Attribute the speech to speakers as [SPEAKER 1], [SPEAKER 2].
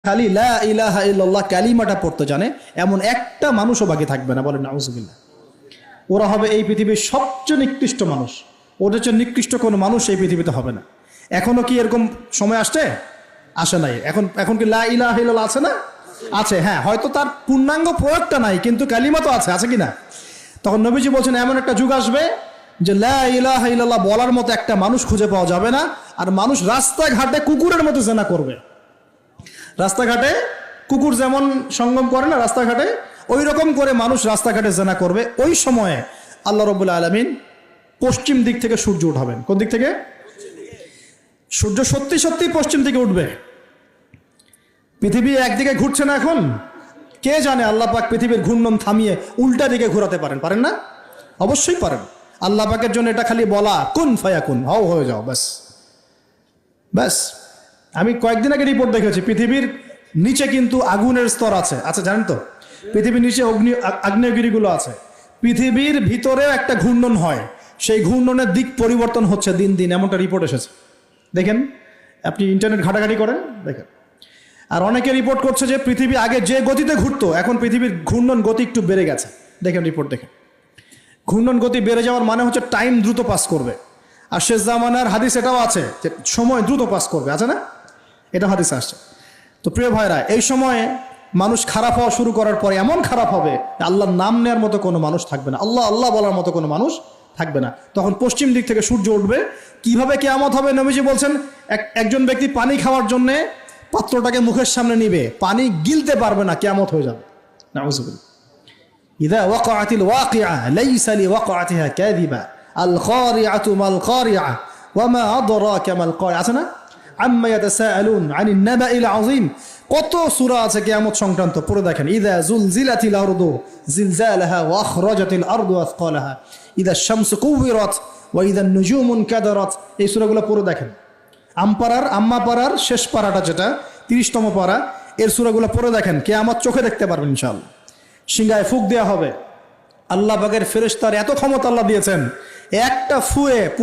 [SPEAKER 1] খালি লা ইলাহা ইল্লাল্লাহ কালিমাটা পড়তে জানে এমন একটা মানুষও বাকি থাকবে না, বলেন নাউজুবিল্লাহ। ওরা হবে এই পৃথিবীর সবচেয়ে নিকৃষ্ট মানুষ। ওদের চেয়ে নিকৃষ্ট কোনো মানুষ এই পৃথিবীতে হবে না। এখনো কি এরকম সময় আসে নাই? এখন কি লা ইলাহা ইল্লাল্লাহ আছে না? আছে, হ্যাঁ। হয়তো তার পূর্ণাঙ্গ প্রয়োগটা নাই, কিন্তু কালিমা তো আছে কি না? তখন নবীজি বলছেন এমন একটা যুগ আসবে যে লা ইলাহা ইল্লাল্লাহ বলার মতো একটা মানুষ খুঁজে পাওয়া যাবে না। আর মানুষ রাস্তাঘাটে কুকুরের মতো জেনা করবে। রাস্তাঘাটে কুকুর যেমন সঙ্গম করে না রাস্তাঘাটে, ওই রকম করে মানুষ রাস্তাঘাটে জেনা করবে। ওই সময়ে আল্লাহ রাব্বুল আলামিন পশ্চিম দিক থেকে সূর্য উঠাবেন। কোন দিক থেকে? সূর্য সত্যি সত্যি পশ্চিম দিকে উঠবে। পৃথিবী একদিকে ঘুরছে না এখন? কে জানে আল্লাহ পাক পৃথিবীর ঘূর্ণন থামিয়ে উল্টা দিকে ঘোরাতে পারেন না? অবশ্যই পারেন। আল্লাহ পাকের জন্য এটা খালি বলা, কুন ফায়াকুন, হও হয়ে যাও, ব্যাস। আমি কয়েকদিন আগে রিপোর্ট দেখেছি, পৃথিবীর নিচে কিন্তু আগুনের স্তর আছে, জানেন তো? পৃথিবীর নিচে আগ্নেয়গিরিগুলো আছে। পৃথিবীর ভিতরেও একটা ঘূর্ণন হয়, সেই ঘূর্ণনের দিক পরিবর্তন হচ্ছে দিন দিন, এমনটা রিপোর্ট এসেছে। দেখেন, আপনি ইন্টারনেট ঘাটাঘাটি করেন, দেখেন। আর অনেকে রিপোর্ট করছে যে পৃথিবী আগে যে গতিতে ঘুরতো, এখন পৃথিবীর ঘূর্ণন গতি একটু বেড়ে গেছে। দেখেন রিপোর্ট, দেখেন। ঘূর্ণন গতি বেড়ে যাওয়ার মানে হচ্ছে টাইম দ্রুত পাস করবে। আর শেষ জামানার হাদিস এটাও আছে যে সময় দ্রুত পাস করবে, আছে না? এটা হাদিস আসছে। তো প্রিয় ভাইরা, এই সময়ে মানুষ খারাপ হওয়া শুরু করার পরে এমন খারাপ হবে, আল্লাহর নাম নেওয়ার মতো কোনো মানুষ থাকবে না, আল্লাহ আল্লাহ বলার মতো কোনো মানুষ থাকবে না। তখন পশ্চিম দিক থেকে সূর্য উঠবে। কিভাবে কিয়ামত হবে? নবীজি বলছেন একজন ব্যক্তি পানি খাওয়ার জন্যে পাত্রটাকে মুখের সামনে নিবে, পানি গিলতে পারবে না, কিয়ামত হয়ে যাবে। নাউজুবিল্লাহ। ইযা ওয়াকাআতিল ওয়াকিআ লাইসা লিওয়াকাআতিহা কাযিবা আল খারিআতু মাল খারিআ ওয়া মা আদরাকা মাল খারিআ, আছে না? আম্মা ইয়াতাসাআলুন আনিন নাবাইল আযীম। কত সূরা আছে কিয়ামত সংক্রান্ত, পড়ে দেখেন। ইযা যুলজিলাতিল আরদু জিলজালাহা ওয়া আখরাজাতিল আরদু আসকালাহা ইযা শামসু কুওয়িরাত ওয়া ইযা নুজুমু কাদারাত। এই সূরাগুলো পড়ে দেখেন। আম্মা পারার শেষ পারাটা, যেটা 30তম পারা, এর সূরাগুলো পড়ে দেখেন। কিয়ামত চোখে দেখতে পারবেন ইনশাআল্লাহ। সিংহায় ফুঁক দেওয়া হবে। আল্লাহ পাকের ফেরেশতার এত ক্ষমতা আল্লাহ দিয়েছেন, একটা ফুয়ে